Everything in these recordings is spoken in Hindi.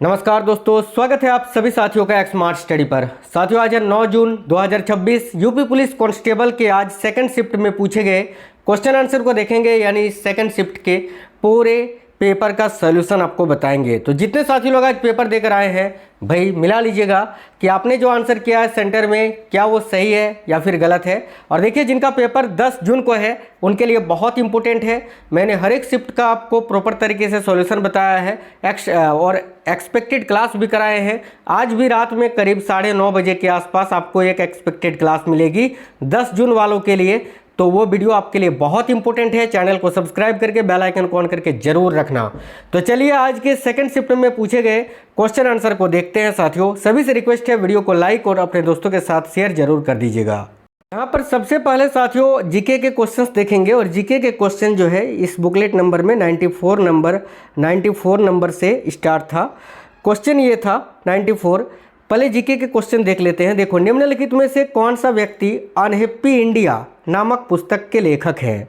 नमस्कार दोस्तों, स्वागत है आप सभी साथियों का स्मार्ट स्टडी पर। साथियों, आज है 9 जून 2026। यूपी पुलिस कांस्टेबल के आज सेकंड शिफ्ट में पूछे गए क्वेश्चन आंसर को देखेंगे, यानी सेकंड शिफ्ट के पूरे पेपर का सॉल्यूशन आपको बताएंगे। तो जितने साथी लोग आज पेपर देकर आए हैं, भाई मिला लीजिएगा कि आपने जो आंसर किया है सेंटर में, क्या वो सही है या फिर गलत है। और देखिए, जिनका पेपर 10 जून को है उनके लिए बहुत इंपॉर्टेंट है। मैंने हर एक शिफ्ट का आपको प्रॉपर तरीके से सॉल्यूशन बताया है और एक्सपेक्टेड क्लास भी कराए हैं। आज भी रात में करीब 9:30 बजे के आसपास आपको एक एक्सपेक्टेड क्लास मिलेगी 10 जून वालों के लिए। तो वो वीडियो आपके लिए बहुत इंपॉर्टेंट है। चैनल को सब्सक्राइब करके बेल आइकन को ऑन करके जरूर रखना। तो चलिए आज के सेकंड शिफ्ट में पूछे गए क्वेश्चन आंसर को देखते हैं। साथियों, सभी से रिक्वेस्ट है वीडियो को लाइक और अपने दोस्तों के साथ शेयर जरूर कर दीजिएगा। यहाँ पर सबसे पहले साथियों जीके के क्वेश्चंस देखेंगे, और जीके के क्वेश्चन जो है इस बुकलेट नंबर में 94 नंबर से स्टार्ट था। क्वेश्चन ये था 94। पहले जीके के क्वेश्चन देख लेते हैं। देखो, निम्नलिखित में से कौन सा व्यक्ति अनहैप्पी इंडिया नामक पुस्तक के लेखक हैं?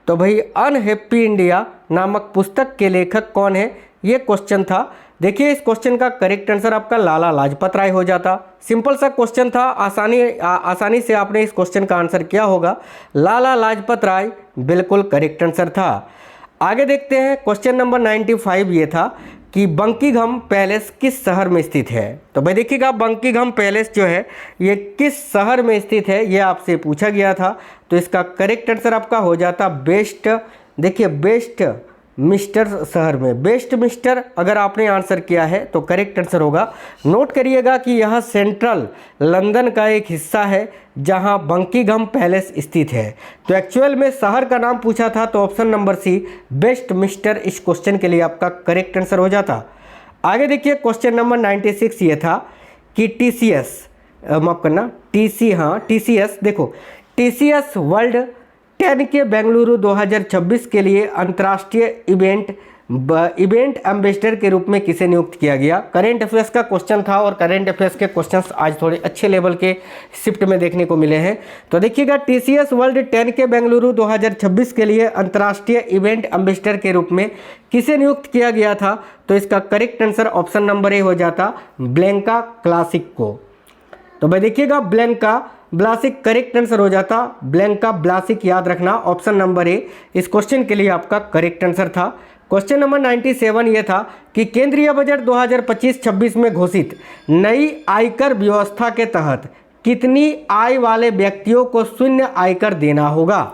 तो भाई, अनहैप्पी इंडिया नामक पुस्तक के लेखक कौन है, ये क्वेश्चन था। देखिए, इस क्वेश्चन का करेक्ट आंसर आपका लाला लाजपत राय हो जाता। सिंपल सा क्वेश्चन था, आसानी से आपने इस क्वेश्चन का आंसर किया होगा। लाला लाजपत राय बिल्कुल करेक्ट आंसर था। आगे देखते हैं, क्वेश्चन नंबर 95 ये था कि बंकिंघम पैलेस किस शहर में स्थित है? तो भाई देखिएगा, बंकिंघम पैलेस जो है ये किस शहर में स्थित है, ये आपसे पूछा गया था। तो इसका करेक्ट आंसर आपका हो जाता बेस्ट। देखिए, बेस्ट मिस्टर शहर में, वेस्ट मिस्टर अगर आपने आंसर किया है तो करेक्ट आंसर होगा। नोट करिएगा कि यह सेंट्रल लंदन का एक हिस्सा है जहां बंकिंघम पैलेस स्थित है। तो एक्चुअल में शहर का नाम पूछा था, तो option number C Westminster इस क्वेश्चन के लिए आपका करेक्ट आंसर हो जाता। आगे देखिए, क्वेश्चन नंबर 96 ये था कि टीसीएस, माफ करना, टीसीएस, देखो टीसीएस वर्ल्ड 10 के बेंगलुरु 2026 के लिए अंतर्राष्ट्रीय इवेंट एम्बेसडर के रूप में किसे नियुक्त किया गया? करेंट अफेयर्स का क्वेश्चन था, और करेंट अफेयर्स के क्वेश्चंस आज थोड़े अच्छे लेवल के शिफ्ट में देखने को मिले हैं। तो देखिएगा, टीसीएस वर्ल्ड 10 के बेंगलुरु 2026 के लिए अंतर्राष्ट्रीय इवेंट एम्बेसडर के रूप में किसे नियुक्त किया गया था? तो इसका correct answer option number A हो जाता, ब्लैंका क्लासिक को। तो भाई देखिएगा, ब्लैंका ब्लासिक करेक्ट आंसर हो जाता। ब्लैंका ब्लासिक याद रखना, ऑप्शन नंबर ए इस क्वेश्चन के लिए आपका करेक्ट आंसर था। क्वेश्चन नंबर 97 ये था कि केंद्रीय बजट 2025-26 में घोषित नई आयकर व्यवस्था के तहत कितनी आय वाले व्यक्तियों को शून्य आयकर देना होगा?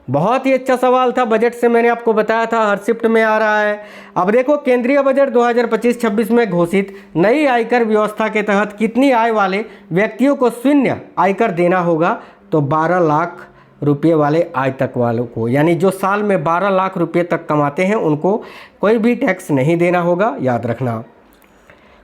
बहुत ही अच्छा सवाल था। बजट से मैंने आपको बताया था हर शिफ्ट में आ रहा है। अब देखो, केंद्रीय बजट 2025-26 में घोषित नई आयकर व्यवस्था के तहत कितनी आय वाले व्यक्तियों को शून्य आयकर देना होगा? तो 12 लाख रुपये वाले आय तक वालों को, यानी जो साल में 12 लाख रुपये तक कमाते हैं उनको कोई भी टैक्स नहीं देना होगा, याद रखना।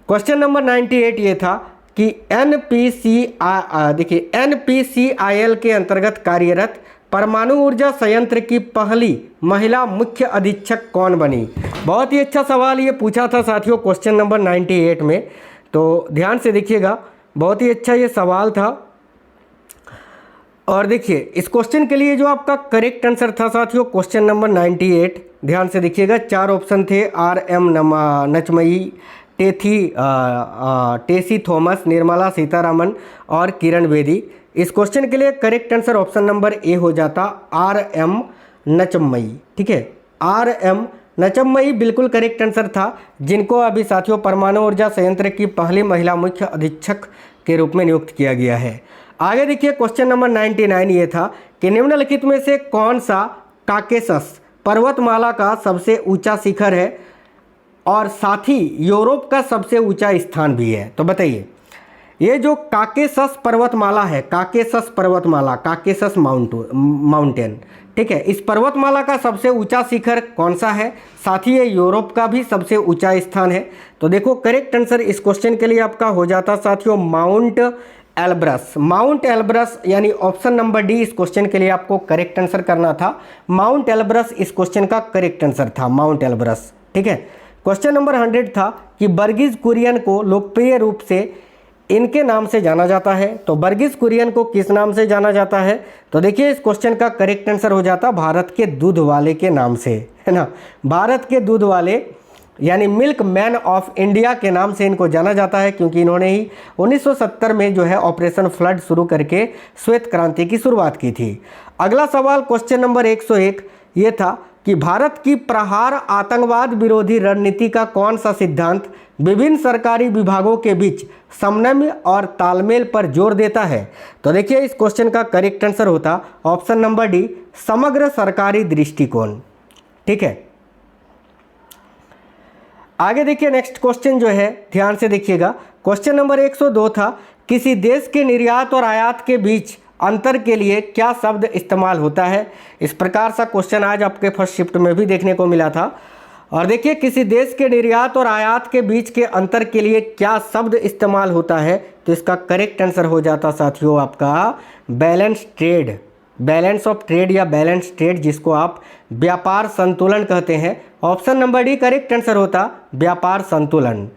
क्वेश्चन नंबर 98 ये था कि देखिए NPCIL के अंतर्गत कार्यरत परमाणु ऊर्जा संयंत्र की पहली महिला मुख्य अधीक्षक कौन बनी? बहुत ही अच्छा सवाल ये पूछा था साथियों क्वेश्चन नंबर 98 में। तो ध्यान से देखिएगा, बहुत ही अच्छा ये सवाल था। और देखिए, इस क्वेश्चन के लिए जो आपका करेक्ट आंसर था साथियों क्वेश्चन नंबर 98, ध्यान से देखिएगा, 4 ऑप्शन थे, RM नचमई, टेसी थॉमस, निर्मला सीतारामन और किरण बेदी। इस क्वेश्चन के लिए correct answer option number A हो जाता, RM नचम्मई। ठीक है, RM नचम्मई बिल्कुल करेक्ट आंसर था, जिनको अभी साथियों परमाणु ऊर्जा संयंत्र की पहली महिला मुख्य अधीक्षक के रूप में नियुक्त किया गया है। आगे देखिए, क्वेश्चन नंबर 99 ये था कि निम्नलिखित में से कौन सा काकेशस पर्वतमाला का सबसे ऊंचा शिखर है और साथ ही यूरोप का सबसे ऊंचा स्थान भी है? तो बताइए, ये जो काकेशस पर्वतमाला है, काकेशस पर्वतमाला, काकेशस माउंटेन, ठीक है, इस पर्वतमाला का सबसे ऊंचा शिखर कौन सा है? साथ ही ये यूरोप का भी सबसे ऊंचा स्थान है। तो देखो, करेक्ट आंसर इस क्वेश्चन के लिए आपका हो जाता साथियों माउंट एल्ब्रस। माउंट एल्ब्रस, यानी ऑप्शन नंबर डी इस क्वेश्चन के लिए आपको करेक्ट आंसर करना था। माउंट एल्ब्रस इस क्वेश्चन का करेक्ट आंसर था, माउंट एल्ब्रस। ठीक है, क्वेश्चन नंबर 100 था कि वर्गीज कुरियन को लोकप्रिय रूप से इनके नाम से जाना जाता है। तो वर्गीज कुरियन को किस नाम से जाना जाता है? तो देखिए, इस क्वेश्चन का करेक्ट आंसर हो जाता भारत के दूध वाले के नाम से, है ना। भारत के दूध वाले यानी मिल्क मैन ऑफ इंडिया के नाम से इनको जाना जाता है, क्योंकि इन्होंने ही 1970 में जो है ऑपरेशन फ्लड शुरू करके श्वेत क्रांति की शुरुआत की थी। अगला सवाल क्वेश्चन नंबर 101 ये था कि भारत की प्रहार आतंकवाद विरोधी रणनीति का कौन सा सिद्धांत विभिन्न सरकारी विभागों के बीच समन्वय और तालमेल पर जोर देता है? तो देखिए इस क्वेश्चन का करेक्ट आंसर होता ऑप्शन नंबर डी, समग्र सरकारी दृष्टिकोण। ठीक है, आगे देखिए नेक्स्ट क्वेश्चन जो है ध्यान से देखिएगा। क्वेश्चन नंबर 102 था, किसी देश के निर्यात और आयात के बीच अंतर के लिए क्या शब्द इस्तेमाल होता है? इस प्रकार सा क्वेश्चन आज आपके फर्स्ट शिफ्ट में भी देखने को मिला था। और देखिए किसी देश के निर्यात और आयात के बीच के अंतर के लिए क्या शब्द इस्तेमाल होता है? तो इसका करेक्ट आंसर हो जाता साथियों आपका balance trade, balance of trade या बैलेंस ट्रेड, जिसको आप व्यापार संतुलन कहते हैं। Option number D correct answer होता व्यापार संतुलन।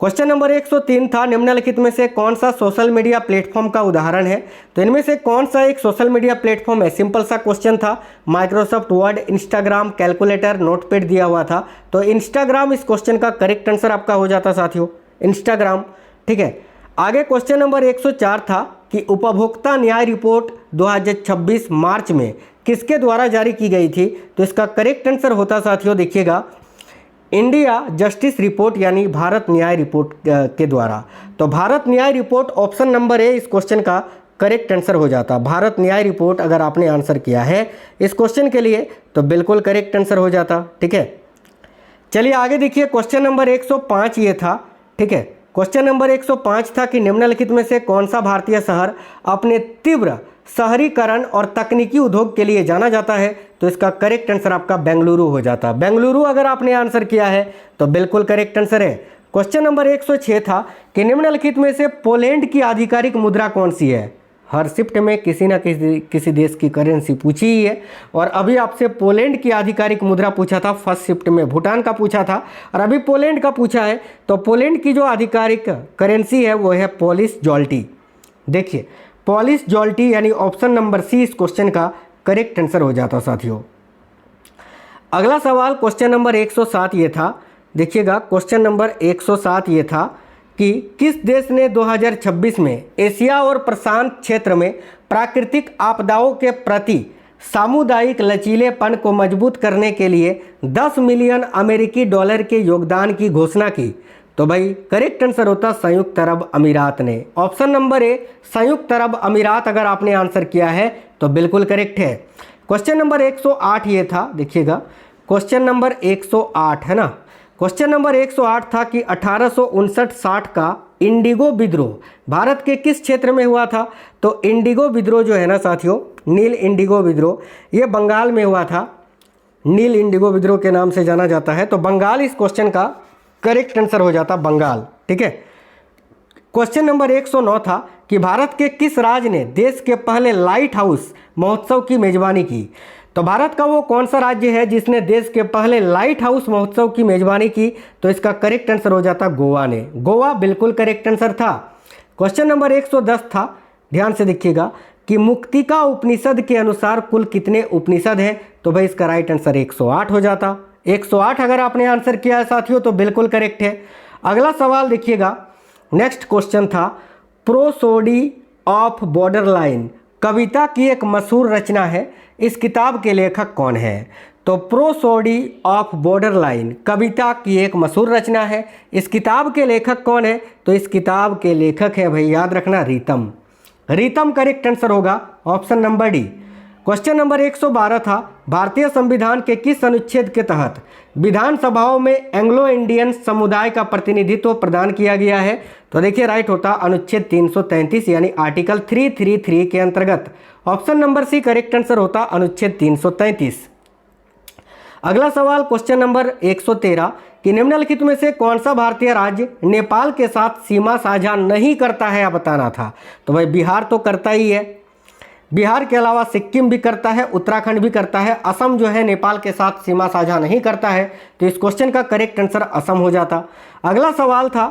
क्वेश्चन नंबर 103 था, निम्नलिखित में से कौन सा सोशल मीडिया प्लेटफॉर्म का उदाहरण है? तो इनमें से कौन सा एक सोशल मीडिया प्लेटफॉर्म है? सिंपल सा क्वेश्चन था। Microsoft word, Instagram, calculator, notepad दिया हुआ था, तो इंस्टाग्राम इस क्वेश्चन का करेक्ट आंसर आपका हो जाता साथियों, इंस्टाग्राम। ठीक है, आगे क्वेश्चन नंबर 104 था कि उपभोक्ता न्याय रिपोर्ट 2026 मार्च में किसके द्वारा जारी की गई थी? तो इसका करेक्ट आंसर होता साथियों देखिएगा इंडिया जस्टिस रिपोर्ट यानी भारत न्याय रिपोर्ट के द्वारा। तो भारत न्याय रिपोर्ट ऑप्शन नंबर ए इस क्वेश्चन का करेक्ट आंसर हो जाता। भारत न्याय रिपोर्ट अगर आपने आंसर किया है इस क्वेश्चन के लिए तो बिल्कुल करेक्ट आंसर हो जाता। ठीक है, चलिए आगे देखिए क्वेश्चन नंबर 105 ये था। ठीक है, क्वेश्चन नंबर 105 था कि निम्नलिखित में से कौन सा भारतीय शहर अपने तीव्र शहरीकरण और तकनीकी उद्योग के लिए जाना जाता है? तो इसका करेक्ट आंसर आपका बेंगलुरु हो जाता। बेंगलुरु अगर आपने आंसर किया है तो बिल्कुल करेक्ट आंसर है। क्वेश्चन नंबर 106 था कि निम्नलिखित में से पोलैंड की आधिकारिक मुद्रा कौन सी है? हर शिफ्ट में किसी न किसी देश की करेंसी पूछी ही है, और अभी आपसे पोलैंड की आधिकारिक मुद्रा पूछा था, फर्स्ट शिफ्ट में भूटान का पूछा था और अभी पोलैंड का पूछा है। तो पोलैंड की जो आधिकारिक करेंसी है वो है पोलिश जॉल्टी। देखिए पोलिश जॉल्टी यानी ऑप्शन नंबर सी इस क्वेश्चन का करेक्ट आंसर हो जाता साथियों। अगला सवाल क्वेश्चन नंबर 107 ये था, देखिएगा क्वेश्चन नंबर 107 ये था कि किस देश ने 2026 में एशिया और प्रशांत क्षेत्र में प्राकृतिक आपदाओं के प्रति सामुदायिक लचीलेपन को मजबूत करने के लिए 10 मिलियन अमेरिकी डॉलर के योगदान की घोषणा की? तो भाई करेक्ट आंसर होता संयुक्त अरब अमीरात ने। ऑप्शन नंबर ए संयुक्त अरब अमीरात अगर आपने आंसर किया है तो बिल्कुल करेक्ट है। क्वेश्चन नंबर 108 ये था, देखिएगा क्वेश्चन नंबर 108 है ना। क्वेश्चन नंबर 108 था कि 1859-60 का इंडिगो विद्रोह भारत के किस क्षेत्र में हुआ था? तो इंडिगो विद्रोह जो है ना साथियों, नील इंडिगो विद्रोह, ये बंगाल में हुआ था। नील इंडिगो विद्रोह के नाम से जाना जाता है, तो बंगाल इस क्वेश्चन का करेक्ट आंसर हो जाता बंगाल। ठीक है, क्वेश्चन नंबर 109 था कि भारत के किस राज्य ने देश के पहले लाइट हाउस महोत्सव की मेजबानी की? तो भारत का वो कौन सा राज्य है जिसने देश के पहले लाइट हाउस महोत्सव की मेजबानी की? तो इसका करेक्ट आंसर हो जाता गोवा ने। गोवा बिल्कुल करेक्ट आंसर था। क्वेश्चन नंबर 110 था, ध्यान से देखिएगा कि मुक्तिका उपनिषद के अनुसार कुल कितने उपनिषद हैं? तो भाई इसका राइट आंसर 108 हो जाता। 108 अगर आपने आंसर किया है साथियों तो बिल्कुल करेक्ट है। अगला सवाल देखिएगा, नेक्स्ट क्वेश्चन था प्रोसोडी ऑफ बॉर्डरलाइन कविता की एक मशहूर रचना है, इस किताब के लेखक कौन है? तो प्रोसोडी ऑफ बॉर्डरलाइन कविता की एक मशहूर रचना है, इस किताब के लेखक कौन है? तो इस किताब के लेखक है भाई याद रखना रीतम। रीतम करेक्ट आंसर होगा option number D. Question number 112 था, भारतीय संविधान के किस अनुच्छेद के तहत विधानसभाओं में एंग्लो इंडियन समुदाय का प्रतिनिधित्व प्रदान किया गया है? तो देखिए राइट होता अनुच्छेद 333 यानी आर्टिकल 333 के अंतर्गत। Option number C correct answer होता अनुच्छेद 333। अगला सवाल क्वेश्चन नंबर 113 कि निम्नलिखित में से कौन सा भारतीय राज्य नेपाल के साथ सीमा साझा नहीं करता है, बताना था। तो भाई बिहार तो करता ही है, बिहार के अलावा सिक्किम भी करता है, उत्तराखंड भी करता है, असम जो है नेपाल के साथ सीमा साझा नहीं करता है। तो इस क्वेश्चन का करेक्ट आंसर असम हो जाता। अगला सवाल था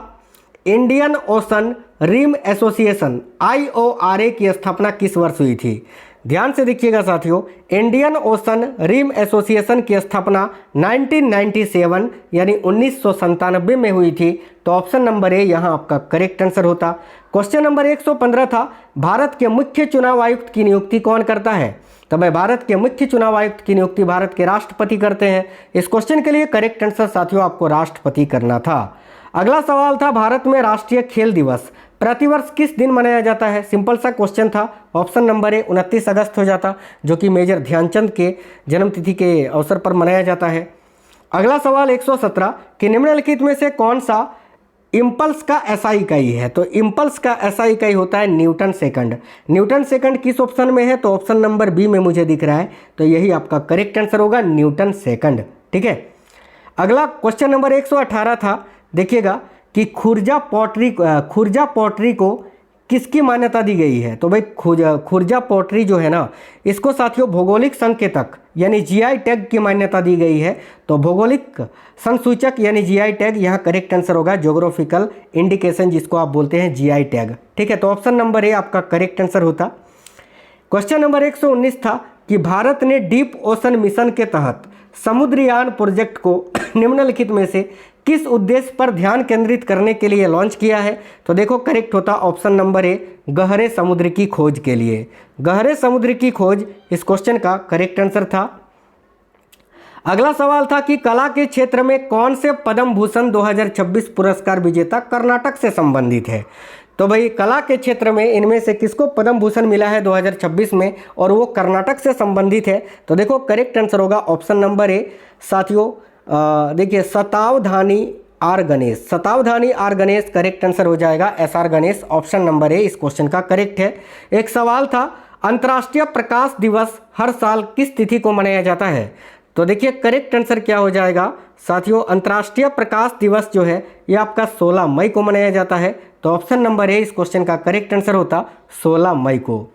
Indian Ocean Rim Association IORA की स्थापना किस वर्ष हुई थी? ध्यान से देखिएगा साथियों, इंडियन ओशन रिम एसोसिएशन की स्थापना 1997 यानी 1997 में हुई थी। तो ऑप्शन नंबर ए यहाँ आपका करेक्ट आंसर होता। क्वेश्चन नंबर 115 था, भारत के मुख्य चुनाव आयुक्त की नियुक्ति कौन करता है? तो भाई भारत के मुख्य चुनाव आयुक्त की नियुक्ति भारत के राष्ट्रपति करते हैं। इस क्वेश्चन के लिए करेक्ट आंसर साथियों आपको राष्ट्रपति करना था। अगला सवाल था, भारत में राष्ट्रीय खेल दिवस प्रतिवर्ष किस दिन मनाया जाता है? सिंपल सा क्वेश्चन था। ऑप्शन नंबर ए 29 अगस्त हो जाता, जो कि मेजर ध्यानचंद के जन्मतिथि के अवसर पर मनाया जाता है। अगला सवाल 117 कि निम्नलिखित में से कौन सा इम्पल्स का एसआई इकाई है? तो इम्पल्स का एसआई इकाई होता है न्यूटन सेकंड। न्यूटन सेकंड किस ऑप्शन में है? तो ऑप्शन नंबर बी में मुझे दिख रहा है, तो यही आपका करेक्ट आंसर होगा, न्यूटन सेकंड। ठीक है। अगला क्वेश्चन नंबर 118 था, देखिएगा कि खुर्जा पॉटरी को किसकी मान्यता दी गई है? तो भाई खुर्जा पॉटरी जो है ना, इसको साथियों भौगोलिक संकेतक यानी जीआई टैग की मान्यता दी गई है। तो भौगोलिक संसूचक यानी जीआई टैग यहाँ करेक्ट आंसर होगा, ज्योग्राफिकल इंडिकेशन जिसको आप बोलते हैं जीआई टैग। ठीक है, तो ऑप्शन नंबर ए आपका करेक्ट आंसर होता। क्वेश्चन नंबर 119 था कि भारत ने डीप ओशन मिशन के तहत समुद्रयान प्रोजेक्ट को निम्नलिखित में से किस उद्देश्य पर ध्यान केंद्रित करने के लिए लॉन्च किया है? तो देखो करेक्ट होता ऑप्शन नंबर ए, गहरे समुद्र की खोज के लिए। गहरे समुद्र की खोज इस क्वेश्चन का करेक्ट आंसर था। अगला सवाल था कि कला के क्षेत्र में कौन से पद्म भूषण 2026 पुरस्कार विजेता कर्नाटक से संबंधित है? तो भाई कला के क्षेत्र में इनमें से किसको पद्म भूषण मिला है 2026 में, और वो कर्नाटक से संबंधित है? तो देखो करेक्ट आंसर होगा ऑप्शन नंबर ए साथियों, देखिए शतावधानी आर गणेश करेक्ट आंसर हो जाएगा, SR Ganesh. Option number A इस क्वेश्चन का करेक्ट है। एक सवाल था, अंतर्राष्ट्रीय प्रकाश दिवस हर साल किस तिथि को मनाया जाता है? तो देखिए करेक्ट आंसर क्या हो जाएगा साथियों, अंतर्राष्ट्रीय प्रकाश दिवस जो है ये आपका 16 मई को मनाया जाता है। तो ऑप्शन नंबर ए इस क्वेश्चन का करेक्ट आंसर होता 16 मई को।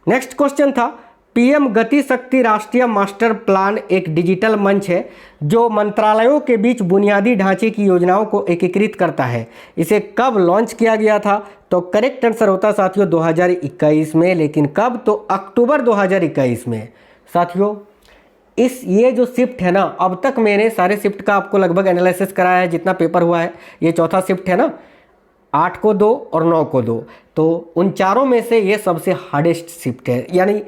नेक्स्ट क्वेश्चन था, पीएम गति शक्ति राष्ट्रीय मास्टर प्लान एक डिजिटल मंच है जो मंत्रालयों के बीच बुनियादी ढांचे की योजनाओं को एकीकृत करता है। इसे कब लॉन्च किया गया था? तो करेक्ट आंसर होता साथियों 2021 में, लेकिन कब? तो अक्टूबर 2021 में। साथियों ये जो शिफ्ट है ना, अब तक मैंने सारे शिफ्ट का आपको लगभग एनालिसिस कराया है, जितना पेपर हुआ है। ये चौथा शिफ्ट है ना, 8 को 2 और 9 को 2, तो उन चारों में से ये सबसे हार्डेस्ट शिफ्ट है, यानी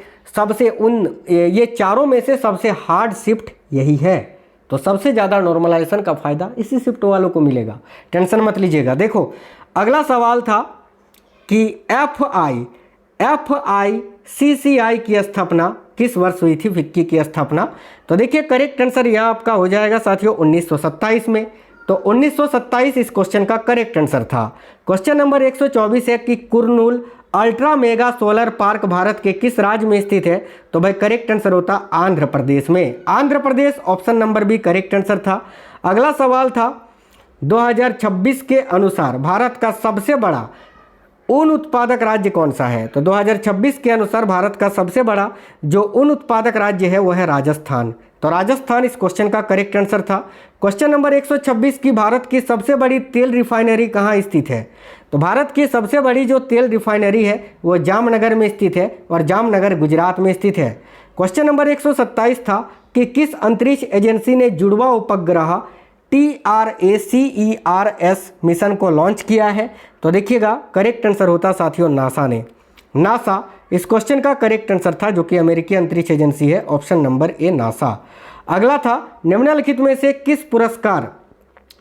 ये चारों में से सबसे हार्ड शिफ्ट यही है। तो सबसे ज़्यादा नॉर्मलाइजेशन का फ़ायदा इसी शिफ्ट वालों को मिलेगा, टेंशन मत लीजिएगा। देखो अगला सवाल था कि FICCI की स्थापना किस वर्ष हुई थी? फिक्की की स्थापना। तो देखिए करेक्ट आंसर यहाँ आपका हो जाएगा साथियों 1927 में। तो 1927 इस क्वेश्चन का करेक्ट आंसर था। क्वेश्चन नंबर 124 है कि Kurnool ultra mega solar park Bharat के किस राज्य में स्थित है? तो भाई करेक्ट आंसर होता आंध्र प्रदेश में। Andhra Pradesh option number B correct answer था। अगला सवाल था 2026 के अनुसार भारत का सबसे बड़ा ऊन उत्पादक राज्य कौन सा है? तो 2026 के अनुसार भारत का सबसे बड़ा जो ऊन उत्पादक राज्य है वो है राजस्थान। तो राजस्थान इस क्वेश्चन का करेक्ट आंसर था। क्वेश्चन नंबर 126 की भारत की सबसे बड़ी तेल रिफाइनरी कहाँ स्थित है? तो भारत की सबसे बड़ी जो तेल रिफाइनरी है वो जामनगर में स्थित है, और जामनगर गुजरात में स्थित है। क्वेश्चन नंबर 127 था कि किस अंतरिक्ष एजेंसी ने जुड़वा उपग्रह TRACERS मिशन को लॉन्च किया है? तो देखिएगा करेक्ट आंसर होता साथियों नासा ने। नासा इस क्वेश्चन का करेक्ट आंसर था, जो कि अमेरिकी अंतरिक्ष एजेंसी है। Option number A NASA. अगला था निम्नलिखित में से किस पुरस्कार,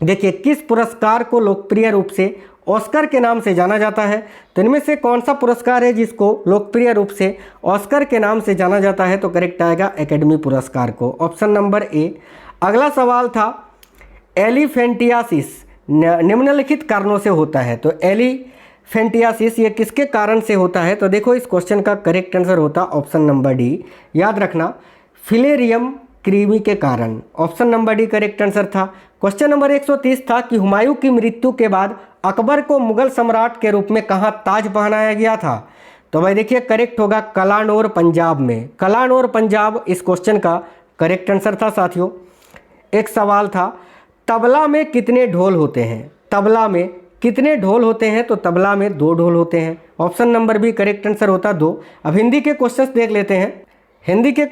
देखिए किस पुरस्कार को लोकप्रिय रूप से ऑस्कर के नाम से जाना जाता है? तो इनमें से कौन सा पुरस्कार है जिसको लोकप्रिय रूप से ऑस्कर के नाम से जाना जाता है? तो करेक्ट आएगा एकेडमी पुरस्कार को, ऑप्शन नंबर ए। अगला सवाल था एलिफेंटियासिस निम्नलिखित कारणों से होता है। तो एलिफेंटियासिस ये किसके कारण से होता है? तो देखो इस क्वेश्चन का करेक्ट आंसर होता ऑप्शन नंबर डी। याद रखना फिलेरियम कृमि के कारण। Option number D correct answer था। क्वेश्चन नंबर 130 था कि हुमायूं की मृत्यु के बाद अकबर को मुगल सम्राट के रूप में कहाँ ताज पहनाया गया था? तो भाई देखिए करेक्ट होगा कलानौर पंजाब में। कलानौर पंजाब इस क्वेश्चन का करेक्ट आंसर था साथियों। एक सवाल था तबला में कितने ढोल होते हैं? तबला में कितने ढोल होते हैं? तो तबला में 2 ढोल होते हैं। Option number B correct answer होता 2। अब हिंदी के क्वेश्चंस देख लेते हैं। हिंदी के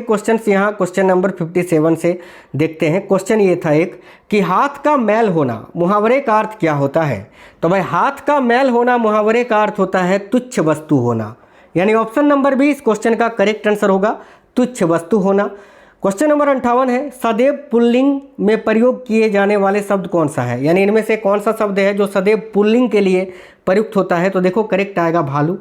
क्वेश्चंस यहाँ क्वेश्चन नंबर 57 से देखते हैं। क्वेश्चन ये था एक कि हाथ का मैल होना मुहावरे का अर्थ क्या होता है? तो भाई हाथ का मैल होना मुहावरे का अर्थ होता है तुच्छ वस्तु होना, यानी ऑप्शन नंबर बी इस क्वेश्चन का करेक्ट आंसर होगा तुच्छ वस्तु होना। क्वेश्चन नंबर 58 है सदैव पुल्लिंग में प्रयोग किए जाने वाले शब्द कौन सा है, यानी इनमें से कौन सा शब्द है जो सदैव पुल्लिंग के लिए प्रयुक्त होता है? तो देखो करेक्ट आएगा भालू।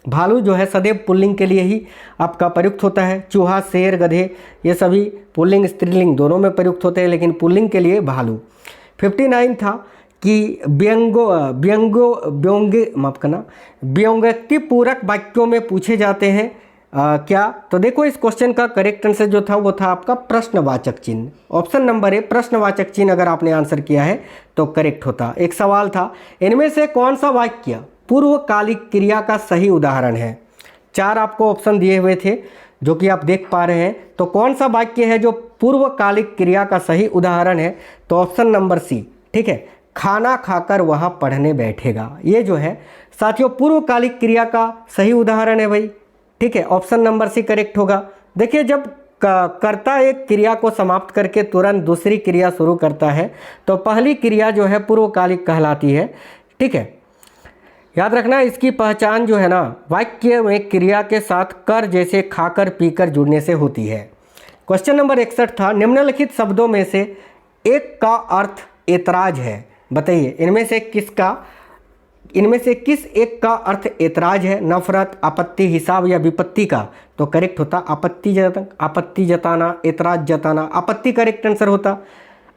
भालू जो है सदैव पुल्लिंग के लिए ही आपका प्रयुक्त होता है। चूहा, शेर, गधे ये सभी पुल्लिंग स्त्रीलिंग दोनों में प्रयुक्त होते हैं, लेकिन पुल्लिंग के लिए भालू। 59 था कि व्यंग्योक्ति पूरक वाक्यों में पूछे जाते हैं क्या? तो देखो इस क्वेश्चन का करेक्ट आंसर जो था वो था आपका प्रश्नवाचक चिन्ह। ऑप्शन नंबर ए प्रश्नवाचक चिन्ह अगर आपने आंसर किया है तो करेक्ट होता। एक सवाल था इनमें से कौन सा वाक्य पूर्वकालिक क्रिया का सही उदाहरण है? 4 आपको ऑप्शन दिए हुए थे जो कि आप देख पा रहे हैं। तो कौन सा वाक्य है जो पूर्वकालिक क्रिया का सही उदाहरण है? तो ऑप्शन नंबर सी, ठीक है, खाना खाकर वह पढ़ने बैठेगा। ये जो है साथियों पूर्वकालिक क्रिया का सही उदाहरण है भाई, ठीक है, ऑप्शन नंबर सी करेक्ट होगा। देखिए जब कर्ता एक क्रिया को समाप्त करके तुरंत दूसरी क्रिया शुरू करता है तो पहली क्रिया जो है पूर्वकालिक कहलाती है, ठीक है। याद रखना इसकी पहचान जो है ना वाक्य में क्रिया के साथ कर जैसे खाकर पीकर जुड़ने से होती है। क्वेश्चन नंबर 61 था निम्नलिखित शब्दों में से एक का अर्थ ऐतराज है, बताइए इनमें से किस एक का अर्थ ऐतराज है? नफरत, आपत्ति, हिसाब या विपत्ति का? तो करेक्ट होता आपत्ति जताना, ऐतराज जताना, आपत्ति करेक्ट आंसर होता।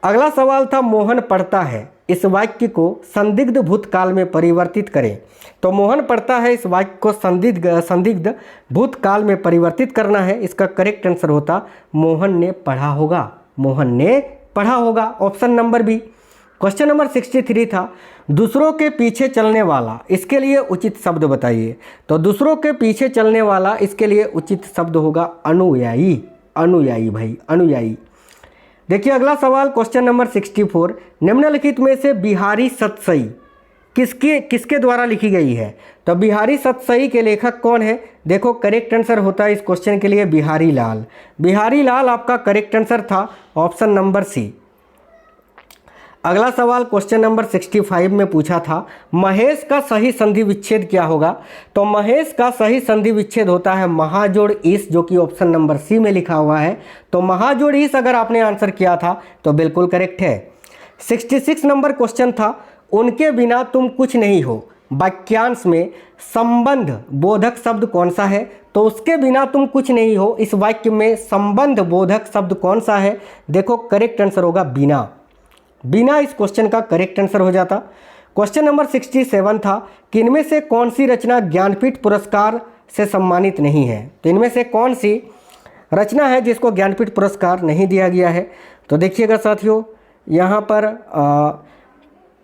अगला सवाल था मोहन पढ़ता है इस वाक्य को संदिग्ध भूतकाल में परिवर्तित करें। तो मोहन पढ़ता है इस वाक्य को संदिग्ध भूतकाल में परिवर्तित करना है। इसका करेक्ट आंसर होता मोहन ने पढ़ा होगा, मोहन ने पढ़ा होगा, option number B. Question number 63 था दूसरों के पीछे चलने वाला इसके लिए उचित शब्द बताइए। तो दूसरों के पीछे चलने वाला इसके लिए उचित शब्द होगा अनुयायी, अनुयायी भाई, अनुयायी। देखिए अगला सवाल क्वेश्चन नंबर 64 निम्नलिखित में से बिहारी सतसई किसके द्वारा लिखी गई है? तो बिहारी सतसई के लेखक कौन है? देखो करेक्ट आंसर होता है इस क्वेश्चन के लिए बिहारी लाल। बिहारी लाल आपका करेक्ट आंसर था, ऑप्शन नंबर सी। अगला सवाल क्वेश्चन नंबर 65 में पूछा था महेश का सही संधि विच्छेद क्या होगा? तो महेश का सही संधि विच्छेद होता है महाजोड़ ईस, जो कि ऑप्शन नंबर सी में लिखा हुआ है। तो महाजोड़ ईस अगर आपने आंसर किया था तो बिल्कुल करेक्ट है। 66 नंबर क्वेश्चन था उनके बिना तुम कुछ नहीं हो वाक्यांश में संबंध बोधक शब्द कौन सा है? तो उसके बिना तुम कुछ नहीं हो इस वाक्य में संबंध बोधक शब्द कौन सा है? देखो करेक्ट आंसर होगा बिना। बिना इस क्वेश्चन का करेक्ट आंसर हो जाता। क्वेश्चन नंबर 67 था कि इनमें से कौन सी रचना ज्ञानपीठ पुरस्कार से सम्मानित नहीं है? तो इनमें से कौन सी रचना है जिसको ज्ञानपीठ पुरस्कार नहीं दिया गया है? तो देखिएगा साथियों यहाँ पर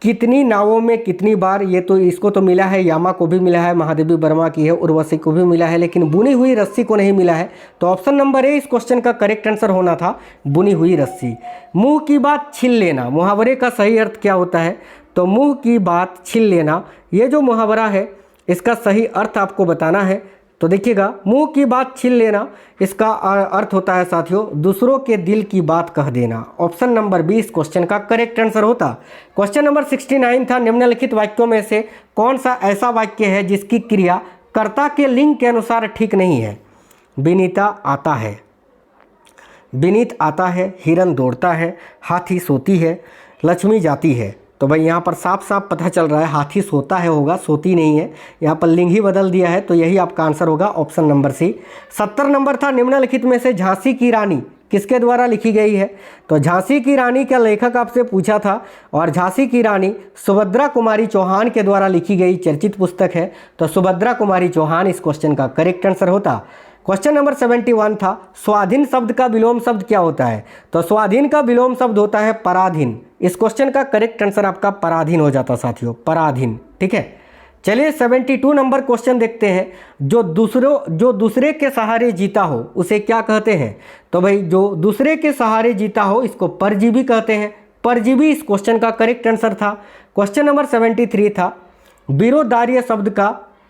कितनी नावों में कितनी बार, ये तो इसको तो मिला है, यामा को भी मिला है, महादेवी वर्मा की है, उर्वशी को भी मिला है, लेकिन बुनी हुई रस्सी को नहीं मिला है। तो ऑप्शन नंबर ए इस क्वेश्चन का करेक्ट आंसर होना था बुनी हुई रस्सी। मुंह की बात छीन लेना मुहावरे का सही अर्थ क्या होता है? तो मुंह की बात छीन लेना ये जो मुहावरा है इसका सही अर्थ आपको बताना है। तो देखिएगा मुंह की बात छीन लेना इसका अर्थ होता है साथियों दूसरों के दिल की बात कह देना। ऑप्शन नंबर 20 क्वेश्चन का करेक्ट आंसर होता। क्वेश्चन नंबर 69 था निम्नलिखित वाक्यों में से कौन सा ऐसा वाक्य है जिसकी क्रिया कर्ता के लिंग के अनुसार ठीक नहीं है? विनीता आता है, विनीत आता है, हिरन दौड़ता है, हाथी सोती है, लक्ष्मी जाती है। तो भाई यहाँ पर साफ साफ पता चल रहा है हाथी सोता है होगा, सोती नहीं है। यहाँ पर लिंग ही बदल दिया है, तो यही आपका आंसर होगा ऑप्शन नंबर सी। 70 नंबर था निम्नलिखित में से झांसी की रानी किसके द्वारा लिखी गई है? तो झांसी की रानी का लेखक आपसे पूछा था और झांसी की रानी सुभद्रा कुमारी चौहान के द्वारा लिखी गई चर्चित पुस्तक है। तो सुभद्रा कुमारी चौहान इस क्वेश्चन का करेक्ट आंसर होता। क्वेश्चन नंबर 71 था स्वाधीन शब्द का विलोम शब्द क्या होता है? तो स्वाधीन का विलोम शब्द होता है पराधीन। इस क्वेश्चन का करेक्ट आंसर आपका पराधीन हो जाता साथियों, पराधीन। ठीक है, चलिए 72 नंबर क्वेश्चन देखते हैं। जो दूसरे के सहारे जीता हो उसे क्या कहते हैं? तो भाई जो दूसरे के सहारे जीता हो इसको परजीवी कहते हैं, परजीवी इस क्वेश्चन का करेक्ट आंसर था। क्वेश्चन नंबर 73 था विरोधार्य शब्द का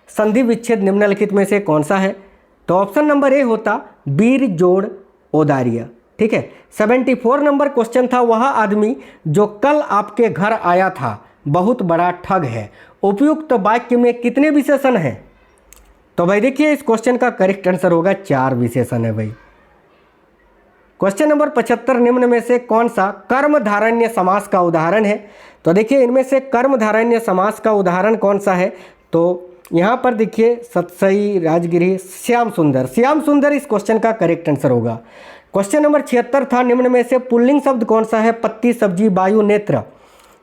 संधि विच्छेद निम्नलिखित में से कौन सा है? तो ऑप्शन नंबर ए होता वीर जोड़ औदार्य। ठीक है। 74 नंबर क्वेश्चन था वह आदमी जो कल आपके घर आया था बहुत बड़ा ठग है। उपयुक्त वाक्य में कितने विशेषण हैं? तो भाई देखिए इस क्वेश्चन का करेक्ट आंसर होगा 4 विशेषण है भाई। क्वेश्चन नंबर 75 निम्न में से कौन सा कर्मधारण्य समास का उदाहरण है? तो देखिए इनमें से कर्मधारण्य समास का उदाहरण कौन सा है? तो यहाँ पर देखिए सतसई, राजगिरी, श्याम सुंदर। श्याम सुंदर इस क्वेश्चन का करेक्ट आंसर होगा। क्वेश्चन नंबर 76 था निम्न में से पुल्लिंग शब्द कौन सा है? पत्ती, सब्जी, वायु, नेत्र।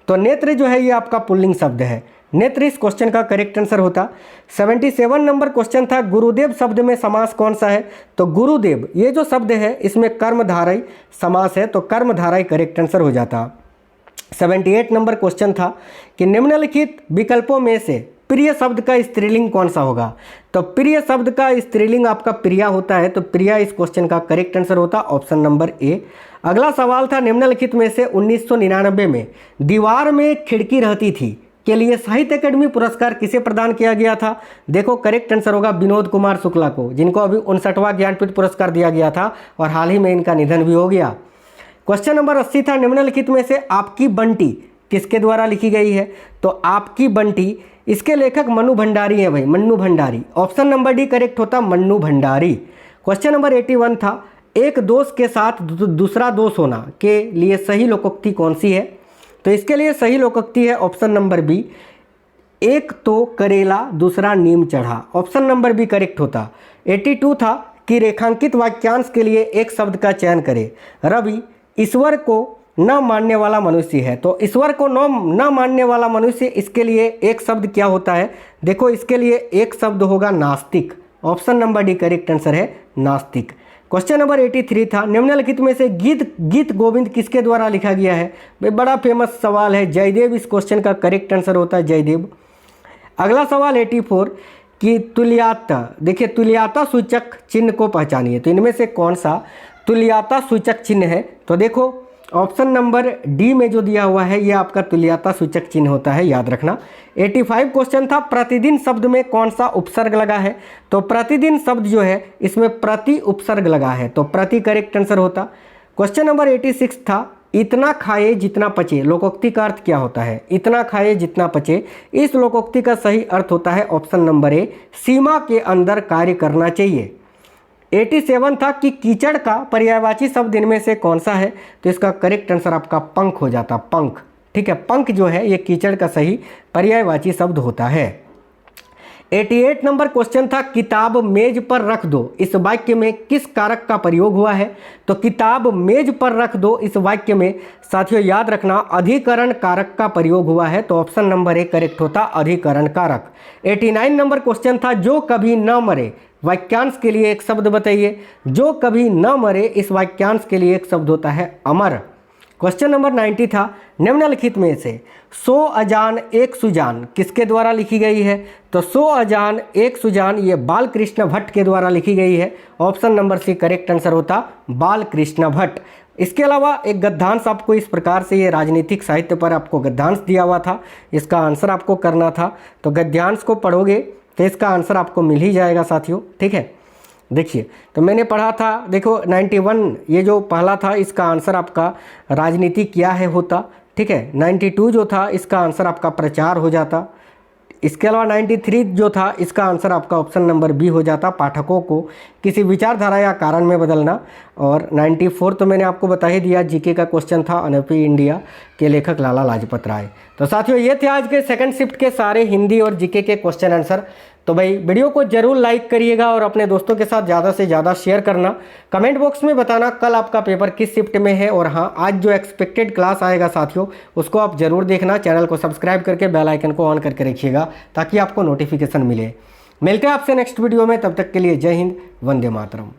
तो नेत्र जो है ये आपका पुल्लिंग शब्द है। नेत्र इस क्वेश्चन का करेक्ट आंसर होता। 77 नंबर क्वेश्चन था गुरुदेव शब्द में समास कौन सा है? तो गुरुदेव ये जो शब्द है इसमें कर्मधारय समास है, तो कर्मधारय करेक्ट आंसर हो जाता। 78 नंबर क्वेश्चन था कि निम्नलिखित विकल्पों में से प्रिय शब्द का स्त्रीलिंग कौन सा होगा? तो प्रिय शब्द का स्त्रीलिंग आपका प्रिया होता है, तो प्रिया इस क्वेश्चन का करेक्ट आंसर होता ऑप्शन नंबर ए। अगला सवाल था निम्नलिखित में से 1999 में दीवार में खिड़की रहती थी के लिए साहित्य अकेडमी पुरस्कार किसे प्रदान किया गया था? देखो करेक्ट आंसर होगा विनोद कुमार शुक्ला को, जिनको अभी 59वां ज्ञानपीठ पुरस्कार दिया गया था और हाल ही में इनका निधन भी हो गया। क्वेश्चन नंबर 80 था निम्नलिखित में से आपकी बंटी किसके द्वारा लिखी गई है? तो आपकी बंटी इसके लेखक मन्नू भंडारी है भाई, Mannu Bhandari. Option number D correct होता मन्नू भंडारी। क्वेश्चन नंबर 81 था एक दोष के साथ दूसरा दोष होना के लिए सही लोकोक्ति कौन सी है? तो इसके लिए सही लोकोक्ति है ऑप्शन नंबर बी, एक तो करेला दूसरा नीम चढ़ा। ऑप्शन नंबर बी करेक्ट होता। 82 था कि रेखांकित वाक्यांश के लिए एक शब्द का चयन करें। रवि ईश्वर को न मानने वाला मनुष्य है। तो ईश्वर को न मानने वाला मनुष्य, इसके लिए एक शब्द क्या होता है? देखो इसके लिए एक शब्द होगा नास्तिक। Option number D correct answer है नास्तिक। क्वेश्चन नंबर 83 था निम्नलिखित में से गीत गोविंद किसके द्वारा लिखा गया है? भाई बड़ा फेमस सवाल है, जयदेव इस क्वेश्चन का करेक्ट आंसर होता है जयदेव। अगला सवाल 84 कि तुल्यता, देखिए तुल्यता सूचक चिन्ह को पहचानिए। तो इनमें से कौन सा तुल्यता सूचक चिन्ह है? तो देखो ऑप्शन नंबर डी में जो दिया हुआ है ये आपका तुल्यता सूचक चिन्ह होता है, याद रखना। 85 क्वेश्चन था प्रतिदिन शब्द में कौन सा उपसर्ग लगा है? तो प्रतिदिन शब्द जो है इसमें प्रति उपसर्ग लगा है, तो प्रति करेक्ट आंसर होता। क्वेश्चन नंबर 86 था इतना खाए जितना पचे, लोकोक्ति का अर्थ क्या होता है? इतना खाए जितना पचे, इस लोकोक्ति का सही अर्थ होता है ऑप्शन नंबर ए, सीमा के अंदर कार्य करना चाहिए। 87 था कि कीचड़ का पर्यायवाची शब्द इनमें से कौन सा है? तो इसका करेक्ट आंसर आपका पंख हो जाता, पंख। ठीक है, पंख जो है ये कीचड़ का सही पर्यायवाची शब्द होता है। 88 नंबर क्वेश्चन था किताब मेज पर रख दो, इस वाक्य में किस कारक का प्रयोग हुआ है? तो किताब मेज पर रख दो इस वाक्य में साथियों याद रखना अधिकरण कारक का प्रयोग हुआ है, तो ऑप्शन नंबर ए करेक्ट होता अधिकरण कारक। 89 नंबर क्वेश्चन था जो कभी न मरे, वाक्यांश के लिए एक शब्द बताइए। जो कभी न मरे इस वाक्यांश के लिए एक शब्द होता है अमर। क्वेश्चन नंबर 90 था निम्नलिखित में से 100 अजान एक सुजान किसके द्वारा लिखी गई है? तो 100 अजान एक सुजान ये बाल कृष्ण भट्ट के द्वारा लिखी गई है। Option number C correct answer होता बाल कृष्ण भट्ट। इसके अलावा एक गद्यांश आपको इस प्रकार से, ये राजनीतिक साहित्य पर आपको गद्यांश दिया हुआ था, इसका आंसर आपको करना था। तो गद्यांश को पढ़ोगे तो इसका आंसर आपको मिल ही जाएगा साथियों। ठीक है, देखिए तो मैंने पढ़ा था, देखो 91 ये जो पहला था इसका आंसर आपका राजनीति क्या है होता। ठीक है, 92 जो था इसका आंसर आपका प्रचार हो जाता। इसके अलावा 93 जो था इसका आंसर आपका ऑप्शन नंबर बी हो जाता पाठकों को किसी विचारधारा या कारण में बदलना। और 94 तो मैंने आपको बता ही दिया, जीके का क्वेश्चन था, अनोखी इंडिया के लेखक लाला लाजपत राय। तो साथियों ये थे आज के सेकंड शिफ्ट के सारे हिंदी और जीके के क्वेश्चन आंसर। तो भाई वीडियो को जरूर लाइक करिएगा और अपने दोस्तों के साथ ज़्यादा से ज़्यादा शेयर करना। कमेंट बॉक्स में बताना कल आपका पेपर किस शिफ्ट में है, और हाँ आज जो एक्सपेक्टेड क्लास आएगा साथियों उसको आप जरूर देखना। चैनल को सब्सक्राइब करके बेल आइकन को ऑन करके रखिएगा ताकि आपको नोटिफिकेशन मिले। मिलते हैं आपसे नेक्स्ट वीडियो में, तब तक के लिए जय हिंद, वंदे मातरम।